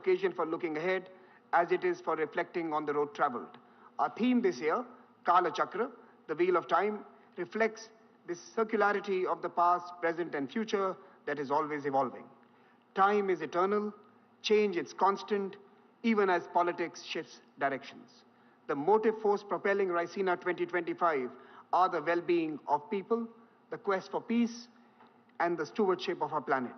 occasion for looking ahead as it is for reflecting on the road traveled. Our theme this year, Kala Chakra, the Wheel of Time, reflects this circularity of the past, present and future that is always evolving. Time is eternal, change is constant, even as politics shifts directions. The motive force propelling Raisina 2025 are the well-being of people, the quest for peace, and the stewardship of our planet.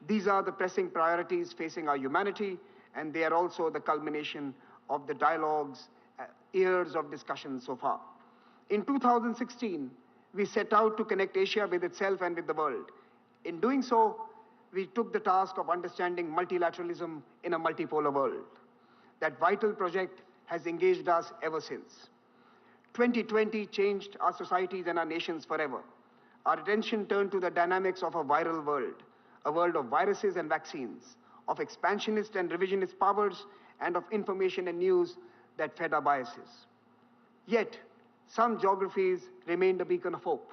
These are the pressing priorities facing our humanity, and they are also the culmination of the dialogues, years of discussion so far. In 2016, we set out to connect Asia with itself and with the world. In doing so, we took the task of understanding multilateralism in a multipolar world. That vital project has engaged us ever since. 2020 changed our societies and our nations forever. Our attention turned to the dynamics of a viral world, a world of viruses and vaccines, of expansionist and revisionist powers, and of information and news that fed our biases. Yet, some geographies remained a beacon of hope.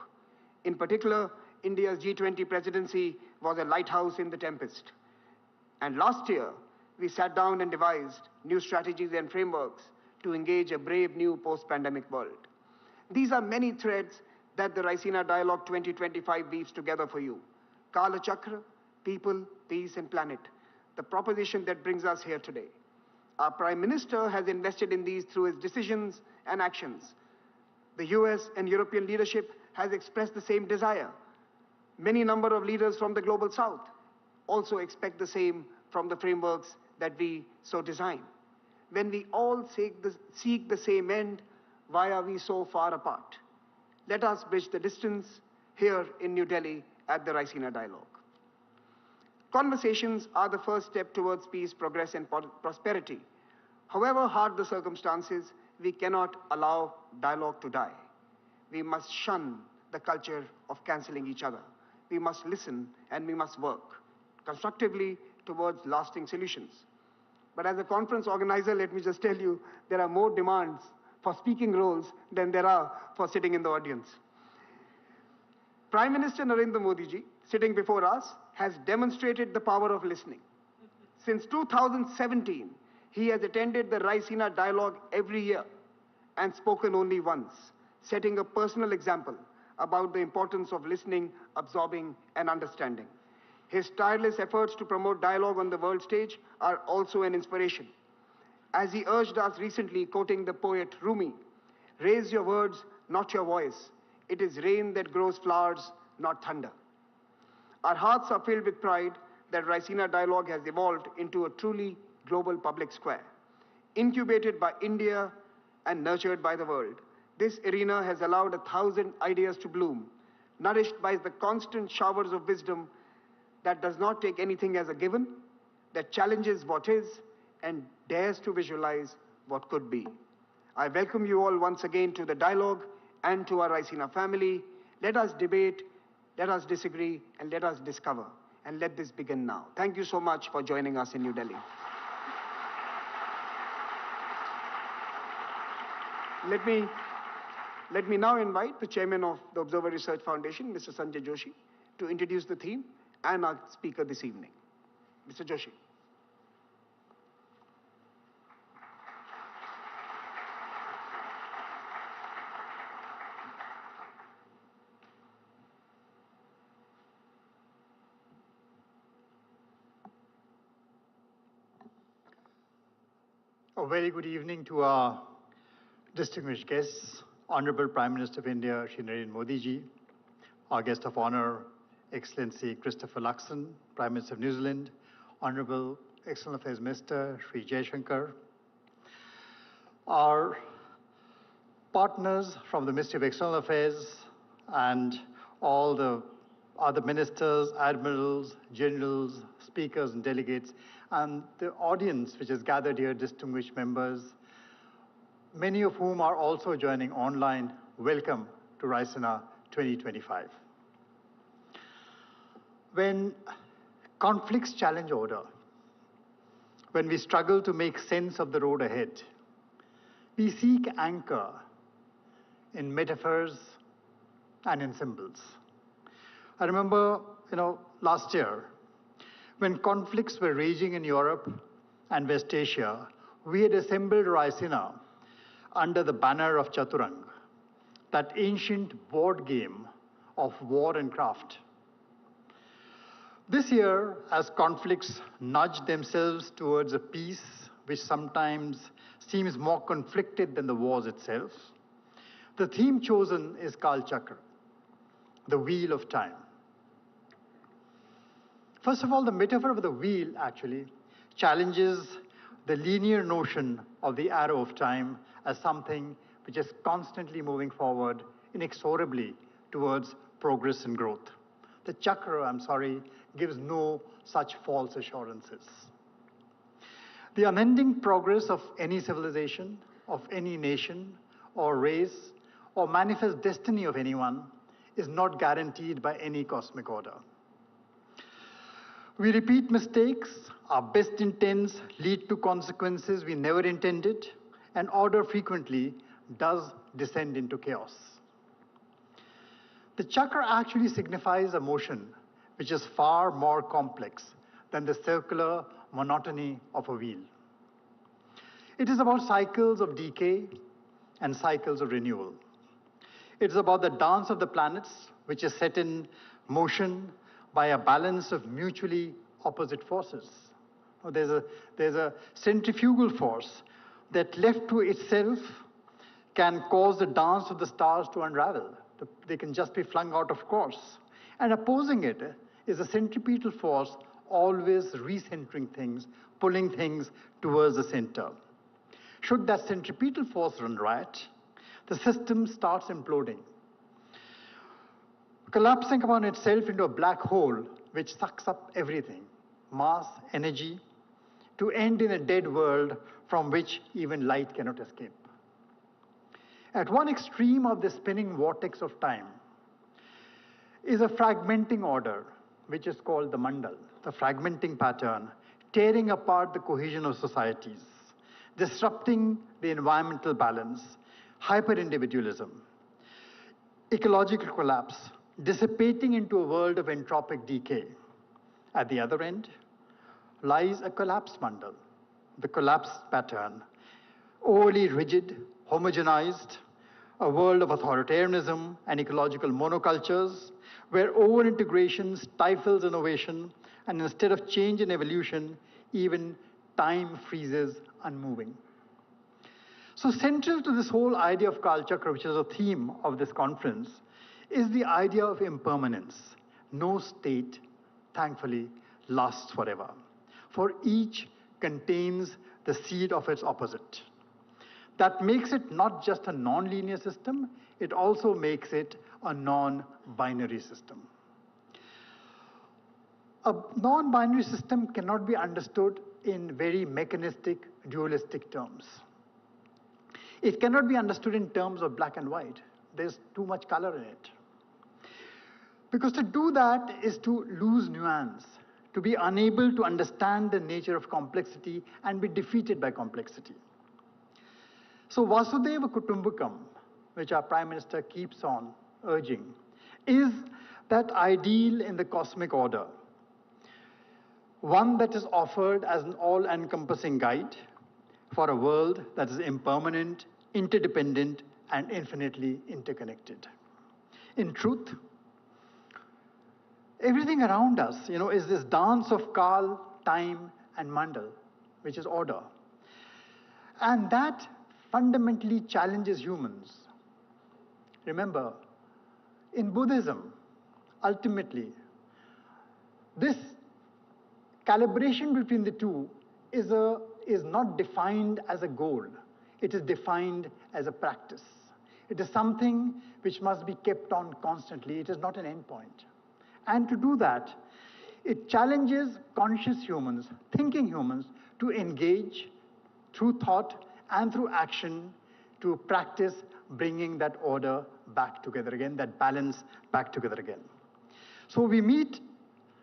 In particular, India's G20 presidency was a lighthouse in the tempest. And last year, we sat down and devised new strategies and frameworks to engage a brave new post-pandemic world. These are many threads that the Raisina Dialogue 2025 weaves together for you. Kala Chakra, people, peace and planet, the proposition that brings us here today. Our Prime Minister has invested in these through his decisions and actions. The US and European leadership has expressed the same desire. Many number of leaders from the global south also expect the same from the frameworks that we so design. When we all seek the same end, why are we so far apart? Let us bridge the distance here in New Delhi at the Raisina Dialogue. Conversations are the first step towards peace, progress and prosperity. However hard the circumstances, we cannot allow dialogue to die. We must shun the culture of cancelling each other. We must listen and we must work constructively towards lasting solutions. But as a conference organizer, let me just tell you, there are more demands for speaking roles than there are for sitting in the audience. Prime Minister Narendra Modi ji, sitting before us, has demonstrated the power of listening. Since 2017, he has attended the Raisina Dialogue every year and spoken only once, setting a personal example about the importance of listening, absorbing, and understanding. His tireless efforts to promote dialogue on the world stage are also an inspiration. As he urged us recently, quoting the poet Rumi, "Raise your words, not your voice. It is rain that grows flowers, not thunder." Our hearts are filled with pride that Raisina Dialogue has evolved into a truly global public square. Incubated by India and nurtured by the world, this arena has allowed 1,000 ideas to bloom, nourished by the constant showers of wisdom that does not take anything as a given, that challenges what is, and dares to visualize what could be. I welcome you all once again to the dialogue and to our Raisina family. Let us debate, let us disagree, and let us discover. And let this begin now. Thank you so much for joining us in New Delhi. Let me now invite the chairman of the Observer Research Foundation, Mr. Sanjay Joshi, to introduce the theme and our speaker this evening. Mr. Joshi. A very good evening to our distinguished guests, Honorable Prime Minister of India, Shri Narendra Modi ji, our guest of honor, Excellency Christopher Luxon, Prime Minister of New Zealand, Honorable External Affairs Minister, Shri Jaishankar, our partners from the Ministry of External Affairs and all the other ministers, admirals, generals, speakers and delegates, and the audience which is gathered here, distinguished members, many of whom are also joining online. Welcome to Raisina 2025. When conflicts challenge order, when we struggle to make sense of the road ahead, we seek anchor in metaphors and in symbols. I remember, last year, when conflicts were raging in Europe, and West Asia, we had assembled Raisina under the banner of Chaturang, that ancient board game of war and craft. This year, as conflicts nudge themselves towards a peace which sometimes seems more conflicted than the wars itself, the theme chosen is Kal Chakra, the wheel of time. First of all, the metaphor of the wheel actually challenges the linear notion of the arrow of time as something which is constantly moving forward inexorably towards progress and growth. The chakra, gives no such false assurances. The unending progress of any civilization, of any nation or race, or manifest destiny of anyone is not guaranteed by any cosmic order. We repeat mistakes, our best intents lead to consequences we never intended, and order frequently does descend into chaos. The chakra actually signifies a motion which is far more complex than the circular monotony of a wheel. It is about cycles of decay and cycles of renewal. It is about the dance of the planets, which is set in motion by a balance of mutually opposite forces. There's a centrifugal force that, left to itself, can cause the dance of the stars to unravel. They can just be flung out of course. And opposing it is a centripetal force always recentering things, pulling things towards the center. Should that centripetal force run riot, the system starts imploding, collapsing upon itself into a black hole which sucks up everything, mass, energy, to end in a dead world from which even light cannot escape. At one extreme of the spinning vortex of time is a fragmenting order, which is called the mandal, the fragmenting pattern, tearing apart the cohesion of societies, disrupting the environmental balance, hyper-individualism, ecological collapse, dissipating into a world of entropic decay. At the other end lies a collapsed mandal, the collapsed pattern, overly rigid, homogenized, a world of authoritarianism and ecological monocultures, where over-integration stifles innovation, and instead of change and evolution, even time freezes unmoving. So central to this whole idea of Kal Chakra, which is a theme of this conference, is the idea of impermanence. No state, thankfully, lasts forever, for each contains the seed of its opposite. That makes it not just a non-linear system, it also makes it a non-binary system. A non-binary system cannot be understood in very mechanistic, dualistic terms. It cannot be understood in terms of black and white. There's too much color in it. Because to do that is to lose nuance, to be unable to understand the nature of complexity and be defeated by complexity. So Vasudhaiva Kutumbakam, which our Prime Minister keeps on urging, is that ideal in the cosmic order, one that is offered as an all-encompassing guide for a world that is impermanent, interdependent, and infinitely interconnected. In truth, everything around us, is this dance of Kal, time, and Mandal, which is order. And that fundamentally challenges humans. Remember, in Buddhism, ultimately, this calibration between the two is not defined as a goal. It is defined as a practice. It is something which must be kept on constantly. It is not an endpoint. And to do that, it challenges conscious humans, thinking humans, to engage through thought and through action to practice bringing that order back together again, that balance back together again. So we meet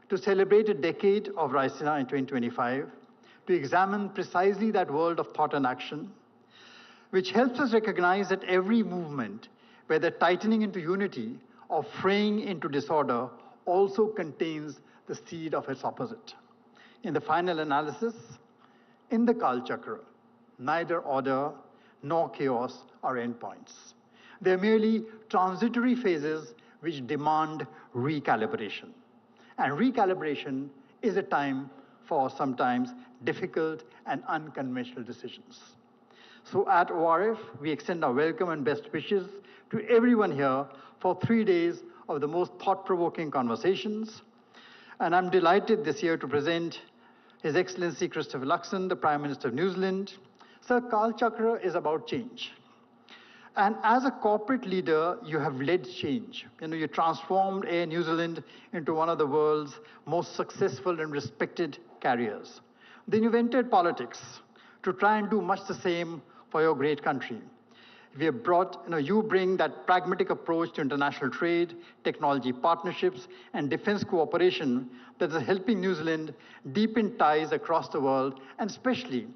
to celebrate a decade of Raisina in 2025, to examine precisely that world of thought and action, which helps us recognize that every movement, whether tightening into unity or fraying into disorder, also contains the seed of its opposite. In the final analysis, In the Kal Chakra, neither order nor chaos are endpoints. They're merely transitory phases which demand recalibration. And recalibration is a time for sometimes difficult and unconventional decisions. So at ORF, we extend our welcome and best wishes to everyone here for 3 days of the most thought-provoking conversations. And I'm delighted this year to present His Excellency Christopher Luxon, the Prime Minister of New Zealand. Sir, Kal Chakra is about change. And as a corporate leader, you have led change. You transformed Air New Zealand into one of the world's most successful and respected carriers. Then you've entered politics to try and do much the same for your great country. We have brought, you bring that pragmatic approach to international trade, technology partnerships, and defense cooperation that is helping New Zealand deepen ties across the world, and especially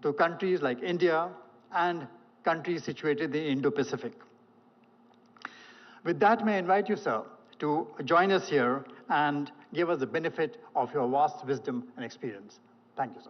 to countries like India and countries situated in the Indo-Pacific. With that, may I invite you, sir, to join us here and give us the benefit of your vast wisdom and experience. Thank you, sir.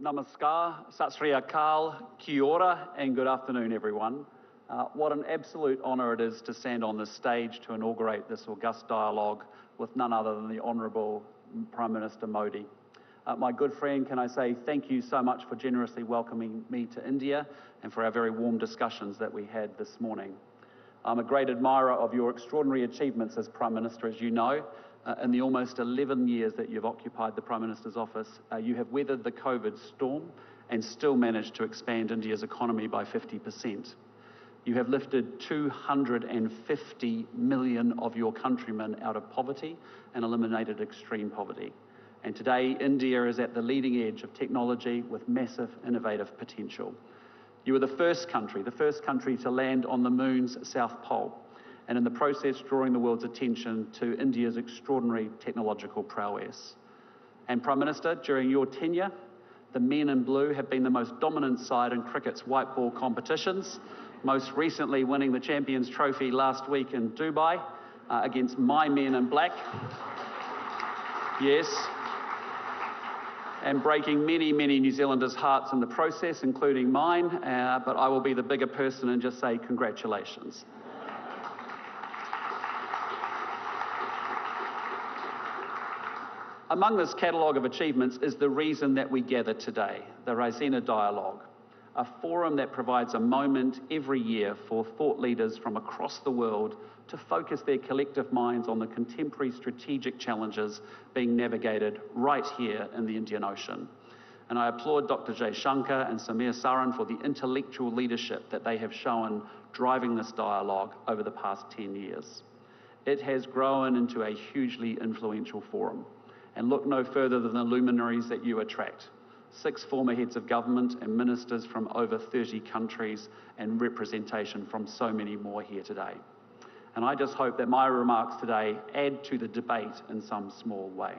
Namaskar, Sat Sri Akal, Kia ora, and good afternoon, everyone. What an absolute honour it is to stand on this stage to inaugurate this august dialogue with none other than the Honourable Prime Minister Modi. My good friend, can I say thank you so much for generously welcoming me to India and for our very warm discussions that we had this morning. I'm a great admirer of your extraordinary achievements as Prime Minister, as you know. In the almost 11 years that you've occupied the Prime Minister's office, you have weathered the COVID storm and still managed to expand India's economy by 50%. You have lifted 250 million of your countrymen out of poverty and eliminated extreme poverty. And today, India is at the leading edge of technology with massive innovative potential. You were the first country to land on the moon's South Pole, and in the process drawing the world's attention to India's extraordinary technological prowess. And Prime Minister, during your tenure, the men in blue have been the most dominant side in cricket's white ball competitions, most recently winning the Champions Trophy last week in Dubai against my men in black. Yes. And breaking many, many New Zealanders' hearts in the process, including mine, but I will be the bigger person and just say congratulations. Among this catalogue of achievements is the reason that we gather today, the Raisina Dialogue, a forum that provides a moment every year for thought leaders from across the world to focus their collective minds on the contemporary strategic challenges being navigated right here in the Indian Ocean. And I applaud Dr. Jay Shankar and Samir Saran for the intellectual leadership that they have shown driving this dialogue over the past 10 years. It has grown into a hugely influential forum. And look no further than the luminaries that you attract. 6 former heads of government and ministers from over 30 countries and representation from so many more here today. And I just hope that my remarks today add to the debate in some small way.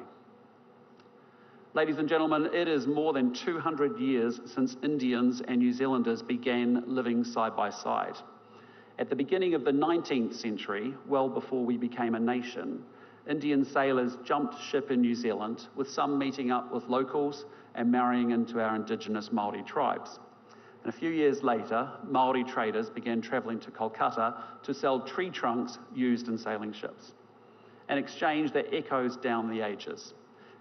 Ladies and gentlemen, it is more than 200 years since Indians and New Zealanders began living side by side. At the beginning of the 19th century, well before we became a nation, Indian sailors jumped ship in New Zealand, with some meeting up with locals and marrying into our indigenous Māori tribes. And a few years later, Māori traders began travelling to Kolkata to sell tree trunks used in sailing ships, an exchange that echoes down the ages.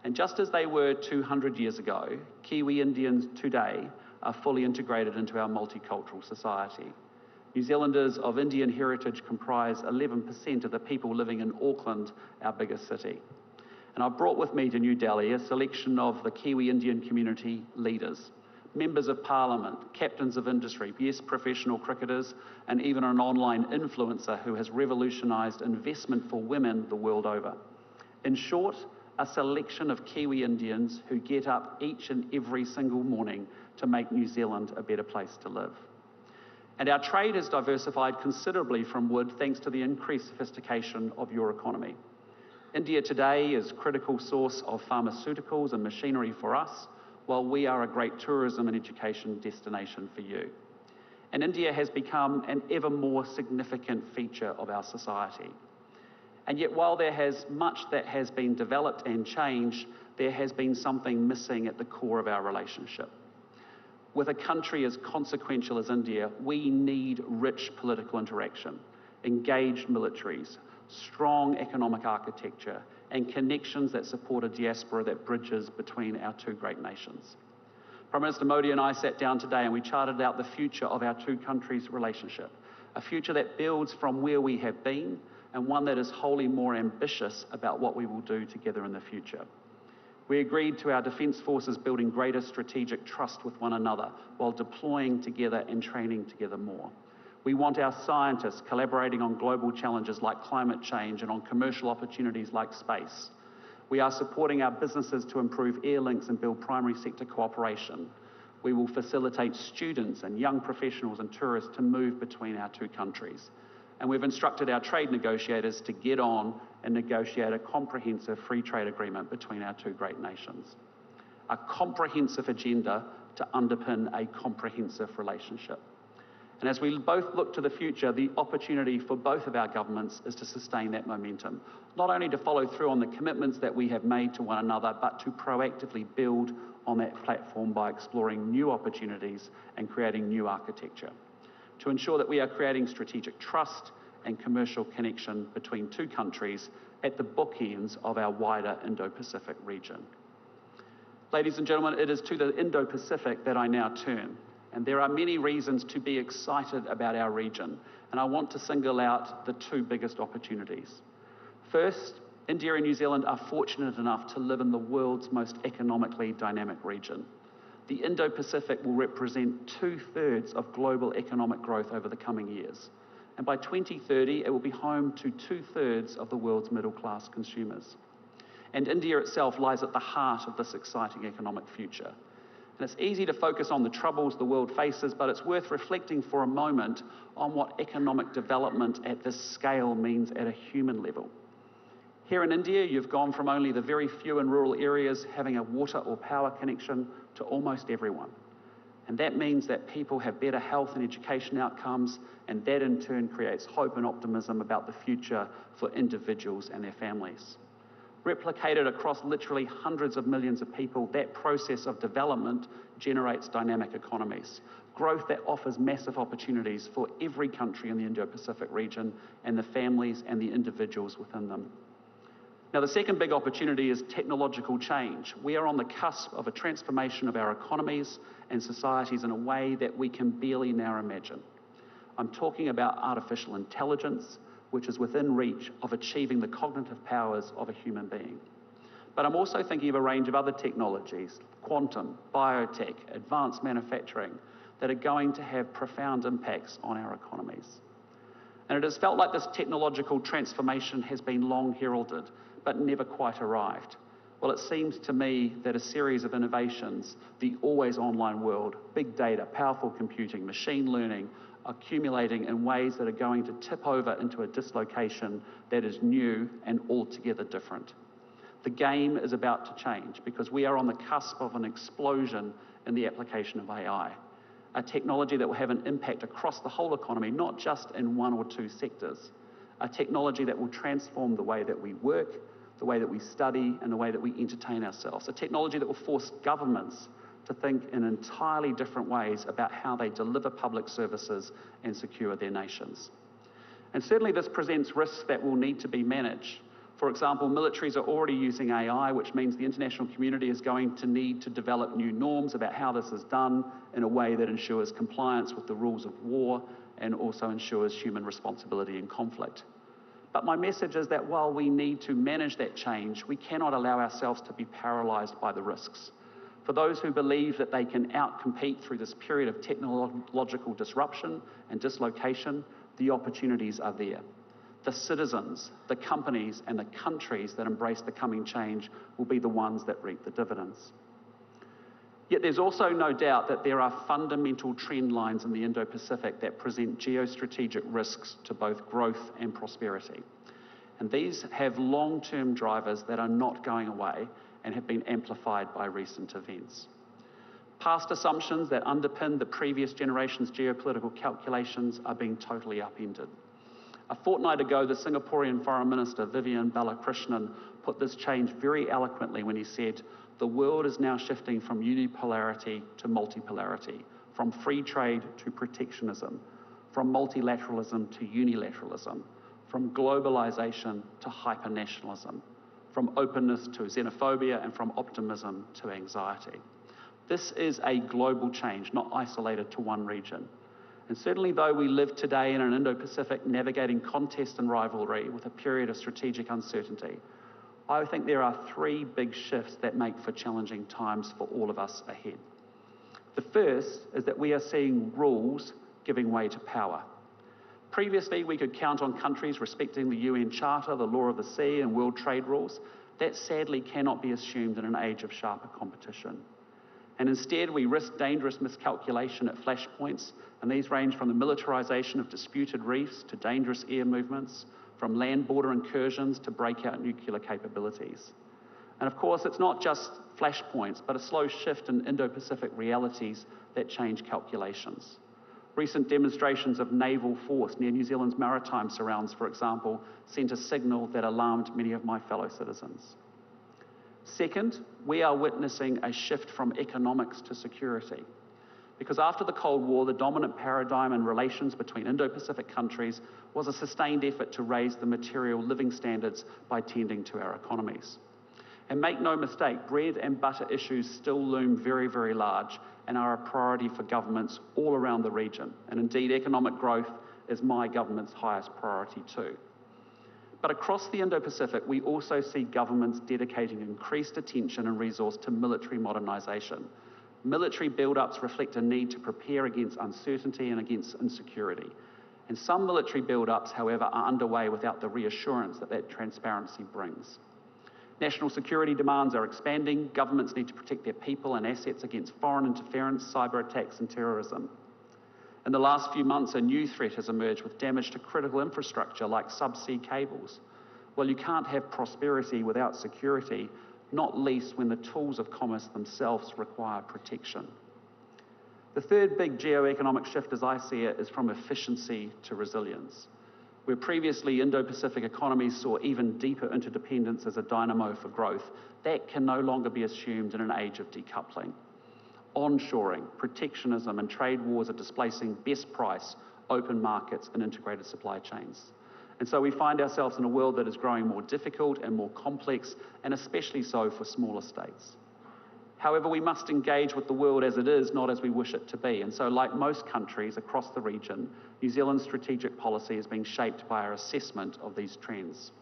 And just as they were 200 years ago, Kiwi Indians today are fully integrated into our multicultural society. New Zealanders of Indian heritage comprise 11% of the people living in Auckland, our biggest city. And I've brought with me to New Delhi a selection of the Kiwi Indian community leaders, members of parliament, captains of industry, yes, professional cricketers, and even an online influencer who has revolutionised investment for women the world over. In short, a selection of Kiwi Indians who get up each and every single morning to make New Zealand a better place to live. And our trade has diversified considerably from wood thanks to the increased sophistication of your economy. India today is a critical source of pharmaceuticals and machinery for us, while we are a great tourism and education destination for you. And India has become an ever more significant feature of our society. And yet, while there has much that has been developed and changed, there has been something missing at the core of our relationship. With a country as consequential as India, we need rich political interaction, engaged militaries, strong economic architecture, and connections that support a diaspora that bridges between our two great nations. Prime Minister Modi and I sat down today and we charted out the future of our two countries' relationship, a future that builds from where we have been and one that is wholly more ambitious about what we will do together in the future. We agreed to our defence forces building greater strategic trust with one another while deploying together and training together more. We want our scientists collaborating on global challenges like climate change and on commercial opportunities like space. We are supporting our businesses to improve air links and build primary sector cooperation. We will facilitate students and young professionals and tourists to move between our two countries. And we've instructed our trade negotiators to get on and negotiate a comprehensive free trade agreement between our two great nations. A comprehensive agenda to underpin a comprehensive relationship. And as we both look to the future, the opportunity for both of our governments is to sustain that momentum, not only to follow through on the commitments that we have made to one another, but to proactively build on that platform by exploring new opportunities and creating new architecture, to ensure that we are creating strategic trust and commercial connection between two countries at the bookends of our wider Indo-Pacific region. Ladies and gentlemen, it is to the Indo-Pacific that I now turn. And there are many reasons to be excited about our region, and I want to single out the two biggest opportunities. First, India and New Zealand are fortunate enough to live in the world's most economically dynamic region. The Indo-Pacific will represent 2/3 of global economic growth over the coming years. And by 2030, it will be home to 2/3 of the world's middle-class consumers. And India itself lies at the heart of this exciting economic future. And it's easy to focus on the troubles the world faces, but it's worth reflecting for a moment on what economic development at this scale means at a human level. Here in India, you've gone from only the very few in rural areas having a water or power connection to almost everyone. And that means that people have better health and education outcomes, and that in turn creates hope and optimism about the future for individuals and their families. Replicated across literally hundreds of millions of people, that process of development generates dynamic economies, growth that offers massive opportunities for every country in the Indo-Pacific region and the families and the individuals within them. Now, the second big opportunity is technological change. We are on the cusp of a transformation of our economies and societies in a way that we can barely now imagine. I'm talking about artificial intelligence, which is within reach of achieving the cognitive powers of a human being. But I'm also thinking of a range of other technologies, quantum, biotech, advanced manufacturing, that are going to have profound impacts on our economies. And it has felt like this technological transformation has been long heralded, but never quite arrived. Well, it seems to me that a series of innovations, the always online world, big data, powerful computing, machine learning, accumulating in ways that are going to tip over into a dislocation that is new and altogether different. The game is about to change because we are on the cusp of an explosion in the application of AI, a technology that will have an impact across the whole economy, not just in one or two sectors, a technology that will transform the way that we work, the way that we study, and the way that we entertain ourselves, a technology that will force governments to think in entirely different ways about how they deliver public services and secure their nations. And certainly this presents risks that will need to be managed. For example, militaries are already using AI, which means the international community is going to need to develop new norms about how this is done in a way that ensures compliance with the rules of war and also ensures human responsibility in conflict. But my message is that while we need to manage that change, we cannot allow ourselves to be paralysed by the risks. For those who believe that they can outcompete through this period of technological disruption and dislocation, the opportunities are there. The citizens, the companies, and the countries that embrace the coming change will be the ones that reap the dividends. Yet there's also no doubt that there are fundamental trend lines in the Indo-Pacific that present geostrategic risks to both growth and prosperity. And these have long-term drivers that are not going away and have been amplified by recent events. Past assumptions that underpinned the previous generation's geopolitical calculations are being totally upended. A fortnight ago, the Singaporean Foreign Minister, Vivian Balakrishnan, put this change very eloquently when he said, "The world is now shifting from unipolarity to multipolarity, from free trade to protectionism, from multilateralism to unilateralism, from globalization to hypernationalism, from openness to xenophobia, and from optimism to anxiety." This is a global change, not isolated to one region. And certainly though we live today in an Indo-Pacific navigating contest and rivalry with a period of strategic uncertainty, I think there are three big shifts that make for challenging times for all of us ahead. The first is that we are seeing rules giving way to power. Previously, we could count on countries respecting the UN Charter, the law of the sea, and world trade rules. That sadly cannot be assumed in an age of sharper competition. And instead, we risk dangerous miscalculation at flashpoints, and these range from the militarization of disputed reefs to dangerous air movements, from land border incursions to breakout nuclear capabilities. And of course, it's not just flashpoints, but a slow shift in Indo-Pacific realities that change calculations. Recent demonstrations of naval force near New Zealand's maritime surrounds, for example, sent a signal that alarmed many of my fellow citizens. Second, we are witnessing a shift from economics to security. Because after the Cold War, the dominant paradigm in relations between Indo-Pacific countries was a sustained effort to raise the material living standards by tending to our economies. And make no mistake, bread and butter issues still loom very, very large and are a priority for governments all around the region. And indeed, economic growth is my government's highest priority too. But across the Indo-Pacific, we also see governments dedicating increased attention and resource to military modernisation. Military build-ups reflect a need to prepare against uncertainty and against insecurity. And some military build-ups, however, are underway without the reassurance that transparency brings. National security demands are expanding. Governments need to protect their people and assets against foreign interference, cyber attacks, and terrorism. In the last few months, a new threat has emerged with damage to critical infrastructure like subsea cables. Well, you can't have prosperity without security, not least when the tools of commerce themselves require protection. The third big geo-economic shift, as I see it, is from efficiency to resilience. Where previously Indo-Pacific economies saw even deeper interdependence as a dynamo for growth, that can no longer be assumed in an age of decoupling. Onshoring, protectionism, and trade wars are displacing best price, open markets, and integrated supply chains. And so we find ourselves in a world that is growing more difficult and more complex, and especially so for smaller states. However, we must engage with the world as it is, not as we wish it to be. And so, like most countries across the region, New Zealand's strategic policy is being shaped by our assessment of these trends.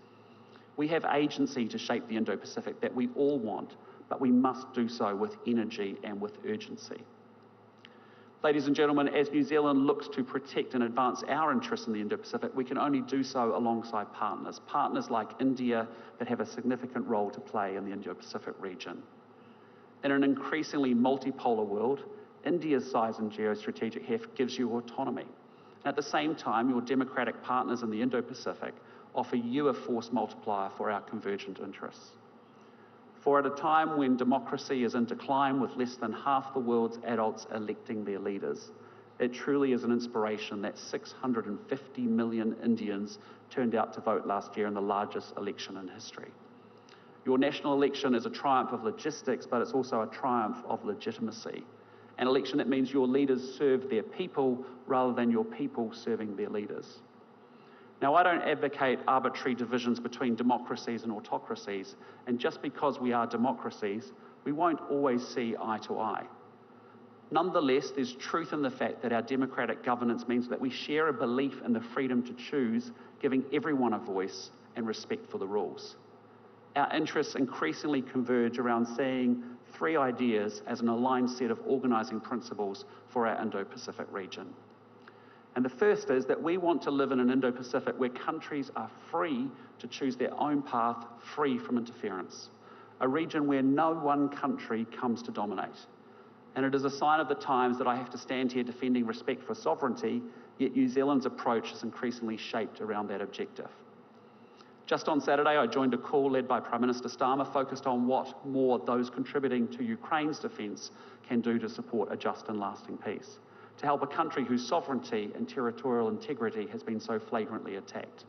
We have agency to shape the Indo-Pacific that we all want, but we must do so with energy and with urgency. Ladies and gentlemen, as New Zealand looks to protect and advance our interests in the Indo-Pacific, we can only do so alongside partners like India that have a significant role to play in the Indo-Pacific region. In an increasingly multipolar world, India's size and geostrategic heft gives you autonomy. And at the same time, your democratic partners in the Indo-Pacific offer you a force multiplier for our convergent interests. For at a time when democracy is in decline with less than half the world's adults electing their leaders, it truly is an inspiration that 650 million Indians turned out to vote last year in the largest election in history. Your national election is a triumph of logistics, but it's also a triumph of legitimacy. An election that means your leaders serve their people rather than your people serving their leaders. Now, I don't advocate arbitrary divisions between democracies and autocracies, and just because we are democracies, we won't always see eye to eye. Nonetheless, there's truth in the fact that our democratic governance means that we share a belief in the freedom to choose, giving everyone a voice and respect for the rules. Our interests increasingly converge around seeing three ideas as an aligned set of organising principles for our Indo-Pacific region. And the first is that we want to live in an Indo-Pacific where countries are free to choose their own path, free from interference. A region where no one country comes to dominate. And it is a sign of the times that I have to stand here defending respect for sovereignty, yet New Zealand's approach is increasingly shaped around that objective. Just on Saturday, I joined a call led by Prime Minister Starmer focused on what more those contributing to Ukraine's defence can do to support a just and lasting peace, to help a country whose sovereignty and territorial integrity has been so flagrantly attacked.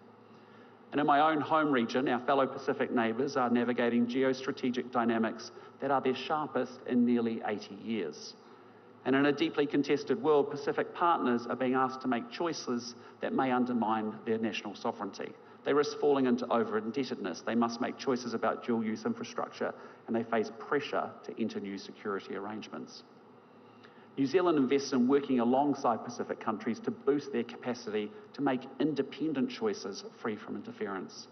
And in my own home region, our fellow Pacific neighbours are navigating geostrategic dynamics that are their sharpest in nearly 80 years. And in a deeply contested world, Pacific partners are being asked to make choices that may undermine their national sovereignty. They risk falling into over-indebtedness. They must make choices about dual-use infrastructure, and they face pressure to enter new security arrangements. New Zealand invests in working alongside Pacific countries to boost their capacity to make independent choices free from interference.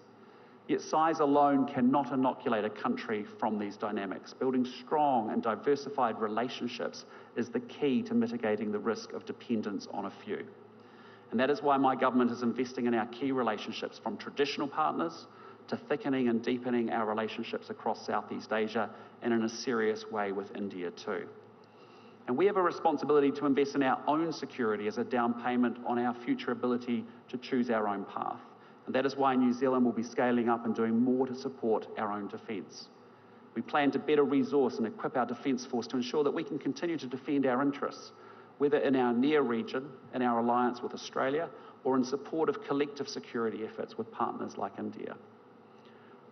Yet size alone cannot inoculate a country from these dynamics. Building strong and diversified relationships is the key to mitigating the risk of dependence on a few. And that is why my government is investing in our key relationships, from traditional partners to thickening and deepening our relationships across Southeast Asia, and in a serious way with India too. And we have a responsibility to invest in our own security as a down payment on our future ability to choose our own path. And that is why New Zealand will be scaling up and doing more to support our own defence. We plan to better resource and equip our defence force to ensure that we can continue to defend our interests, whether in our near region, in our alliance with Australia, or in support of collective security efforts with partners like India.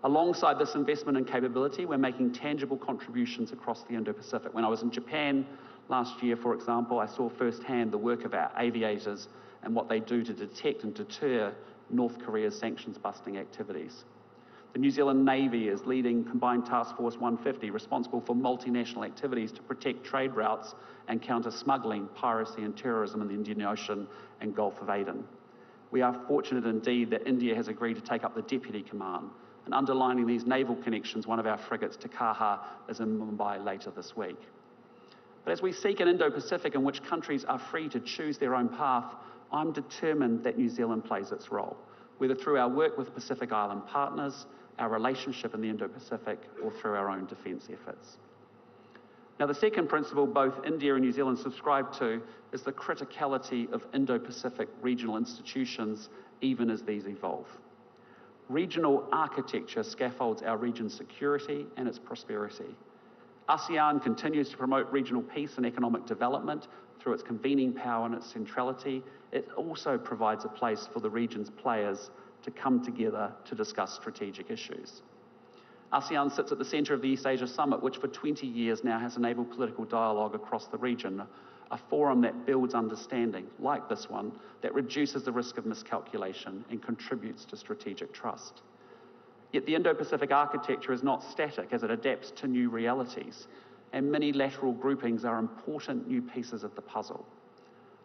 Alongside this investment in capability, we're making tangible contributions across the Indo-Pacific. When I was in Japan last year, for example, I saw firsthand the work of our aviators and what they do to detect and deter North Korea's sanctions-busting activities. The New Zealand Navy is leading Combined Task Force 150, responsible for multinational activities to protect trade routes and counter smuggling, piracy and terrorism in the Indian Ocean and Gulf of Aden. We are fortunate indeed that India has agreed to take up the deputy command. And underlining these naval connections, one of our frigates, Takaha, is in Mumbai later this week. But as we seek an Indo-Pacific in which countries are free to choose their own path, I'm determined that New Zealand plays its role, whether through our work with Pacific Island partners, our relationship in the Indo-Pacific, or through our own defence efforts. Now, the second principle both India and New Zealand subscribe to is the criticality of Indo-Pacific regional institutions, even as these evolve. Regional architecture scaffolds our region's security and its prosperity. ASEAN continues to promote regional peace and economic development through its convening power and its centrality. It also provides a place for the region's players to come together to discuss strategic issues. ASEAN sits at the centre of the East Asia Summit, which for 20 years now has enabled political dialogue across the region, a forum that builds understanding, like this one, that reduces the risk of miscalculation and contributes to strategic trust. Yet the Indo-Pacific architecture is not static as it adapts to new realities, and many-lateral groupings are important new pieces of the puzzle.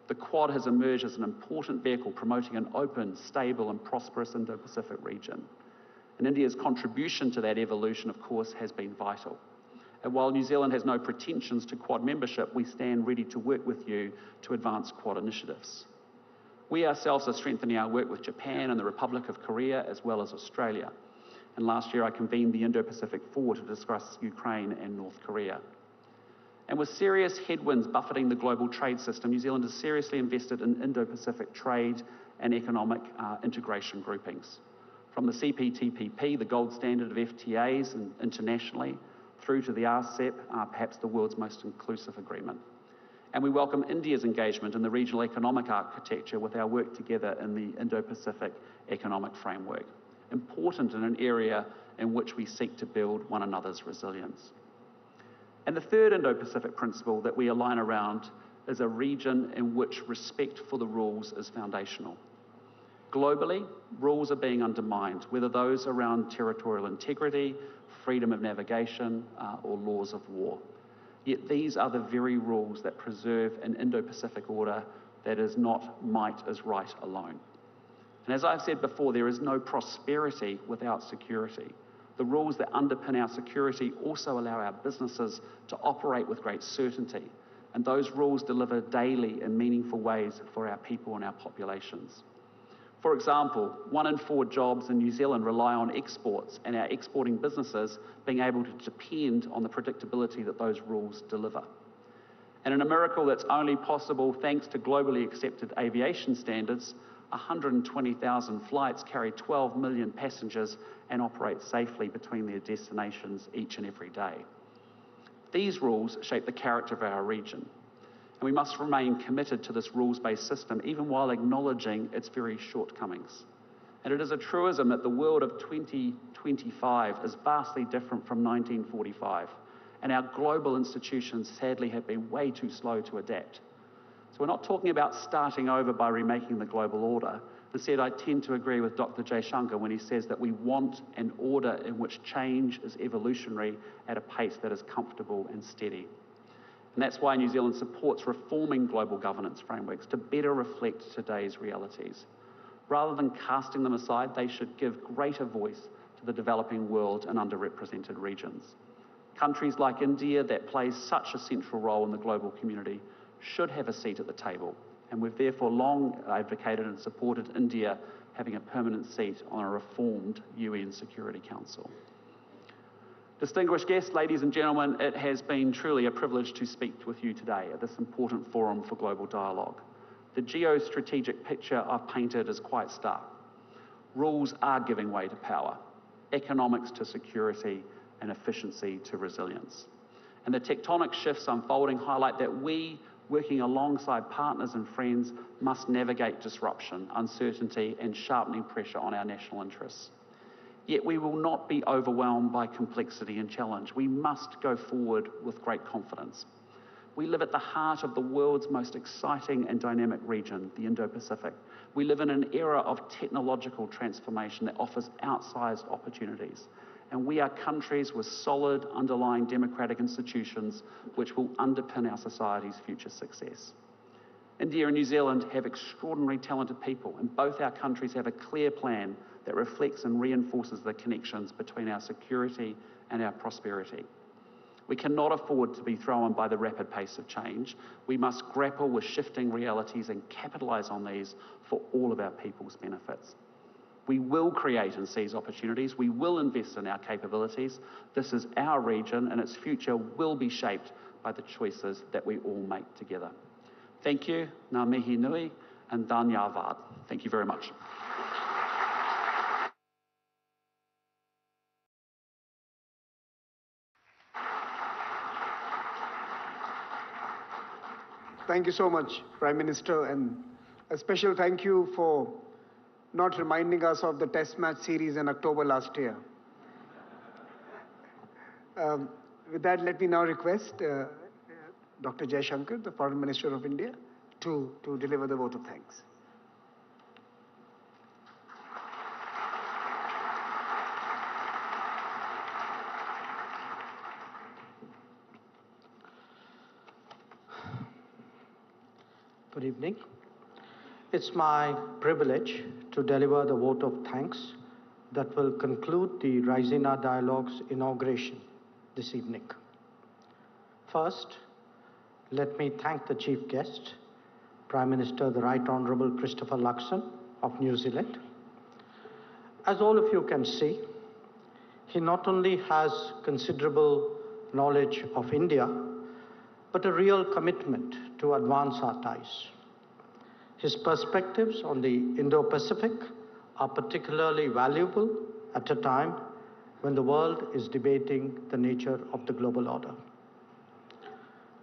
The Quad has emerged as an important vehicle promoting an open, stable and prosperous Indo-Pacific region. And India's contribution to that evolution, of course, has been vital. And while New Zealand has no pretensions to Quad membership, we stand ready to work with you to advance Quad initiatives. We ourselves are strengthening our work with Japan and the Republic of Korea, as well as Australia. And last year I convened the Indo-Pacific Four to discuss Ukraine and North Korea. And with serious headwinds buffeting the global trade system, New Zealand has seriously invested in Indo-Pacific trade and economic integration groupings. From the CPTPP, the gold standard of FTAs and internationally, through to the RCEP, perhaps the world's most inclusive agreement. And we welcome India's engagement in the regional economic architecture with our work together in the Indo-Pacific Economic Framework, important in an area in which we seek to build one another's resilience. And the third Indo-Pacific principle that we align around is a region in which respect for the rules is foundational. Globally, rules are being undermined, whether those around territorial integrity, freedom of navigation, or laws of war. Yet these are the very rules that preserve an Indo-Pacific order that is not might is right alone. And as I've said before, there is no prosperity without security. The rules that underpin our security also allow our businesses to operate with great certainty, and those rules deliver daily in meaningful ways for our people and our populations. For example, 1 in 4 jobs in New Zealand rely on exports, and our exporting businesses being able to depend on the predictability that those rules deliver. And in a miracle that's only possible thanks to globally accepted aviation standards, 120,000 flights carry 12 million passengers and operate safely between their destinations each and every day. These rules shape the character of our region, and we must remain committed to this rules-based system even while acknowledging its very shortcomings. And it is a truism that the world of 2025 is vastly different from 1945, and our global institutions sadly have been way too slow to adapt. So we're not talking about starting over by remaking the global order. Instead, I tend to agree with Dr. Jaishankar when he says that we want an order in which change is evolutionary at a pace that is comfortable and steady. And that's why New Zealand supports reforming global governance frameworks to better reflect today's realities. Rather than casting them aside, they should give greater voice to the developing world and underrepresented regions. Countries like India, that plays such a central role in the global community, should have a seat at the table, and we've therefore long advocated and supported India having a permanent seat on a reformed UN Security Council. Distinguished guests, ladies and gentlemen, it has been truly a privilege to speak with you today at this important forum for global dialogue. The geostrategic picture I've painted is quite stark. Rules are giving way to power, economics to security, and efficiency to resilience. And the tectonic shifts unfolding highlight that we, working alongside partners and friends, must navigate disruption, uncertainty, and sharpening pressure on our national interests. Yet we will not be overwhelmed by complexity and challenge. We must go forward with great confidence. We live at the heart of the world's most exciting and dynamic region, the Indo-Pacific. We live in an era of technological transformation that offers outsized opportunities. And we are countries with solid underlying democratic institutions which will underpin our society's future success. India and New Zealand have extraordinarily talented people, and both our countries have a clear plan that reflects and reinforces the connections between our security and our prosperity. We cannot afford to be thrown by the rapid pace of change. We must grapple with shifting realities and capitalise on these for all of our people's benefits. We will create and seize opportunities. We will invest in our capabilities. This is our region, and its future will be shaped by the choices that we all make together. Thank you, ngā mihi nui, and dhanyavad. Thank you very much. Thank you so much, Prime Minister, and a special thank you for not reminding us of the Test match series in October last year. With that, let me now request Dr. Jaishankar, the Foreign Minister of India, to deliver the vote of thanks. Good evening. It's my privilege to deliver the vote of thanks that will conclude the Raisina Dialogue's inauguration this evening. First, let me thank the Chief Guest, Prime Minister the Right Honourable Christopher Luxon of New Zealand. As all of you can see, he not only has considerable knowledge of India, but a real commitment to advance our ties. His perspectives on the Indo-Pacific are particularly valuable at a time when the world is debating the nature of the global order.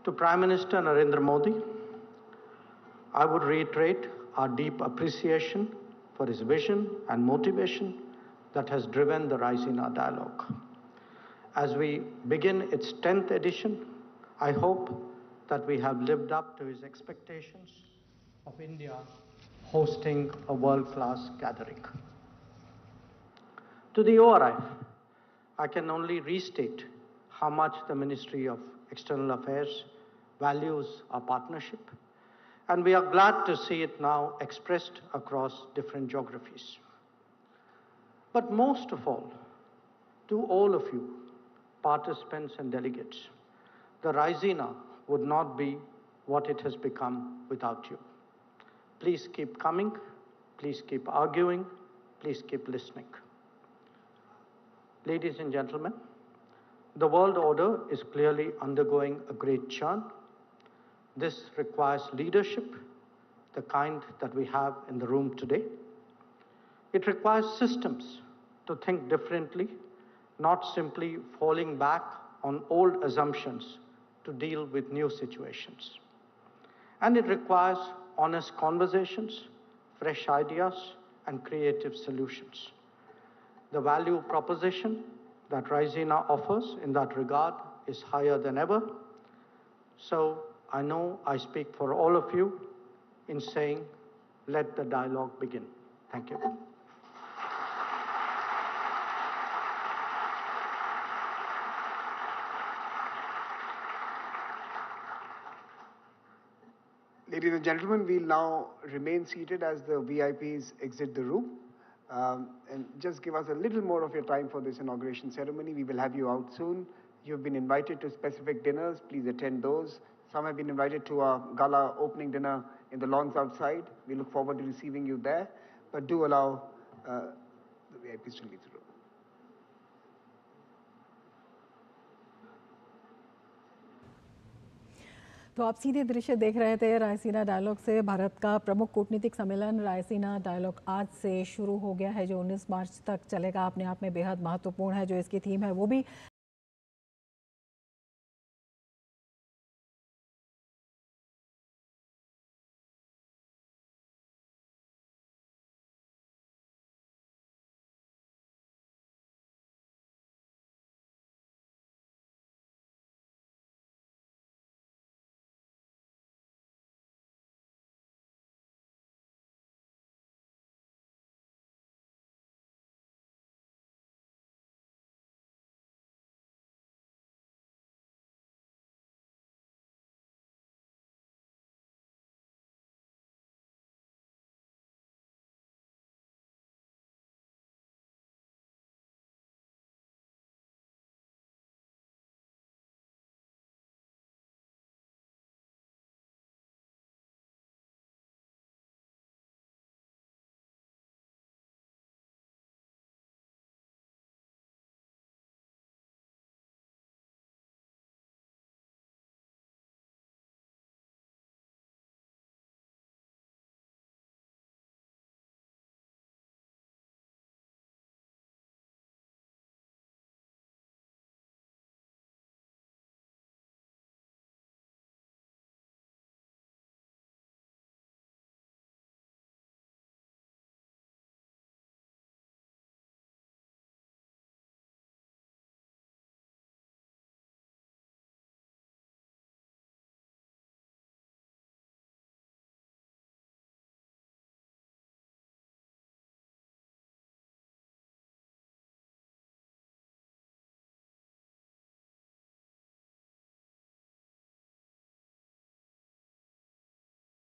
To Prime Minister Narendra Modi, I would reiterate our deep appreciation for his vision and motivation that has driven the Raisina Dialogue. As we begin its 10th edition, I hope that we have lived up to his expectations of India hosting a world-class gathering. To the ORF, I can only restate how much the Ministry of External Affairs values our partnership, and we are glad to see it now expressed across different geographies. But most of all, to all of you, participants and delegates, the Raisina would not be what it has become without you. Please keep coming, please keep arguing, please keep listening. Ladies and gentlemen, the world order is clearly undergoing a great churn. This requires leadership the kind that we have in the room today. It requires systems to think differently, not simply falling back on old assumptions to deal with new situations. And it requires honest conversations, fresh ideas, and creative solutions. The value proposition that Raisina offers in that regard is higher than ever. So I know I speak for all of you in saying, let the dialogue begin. Thank you. Ladies and gentlemen, we'll now remain seated as the VIPs exit the room. And just give us a little more of your time for this inauguration ceremony. We will have you out soon. You've been invited to specific dinners. Please attend those. Some have been invited to a gala opening dinner in the lawns outside. We look forward to receiving you there. But do allow the VIPs to leave the room. तो आप सीधे दृश्य देख रहे थे Raisina dialogue से। भारत का प्रमुख कूटनीतिक सम्मेलन रायसीना डायलॉग आज से शुरू हो गया है, जो 19 मार्च तक चलेगा। अपने आप में बेहद महत्वपूर्ण है। जो इसकी थीम है वो भी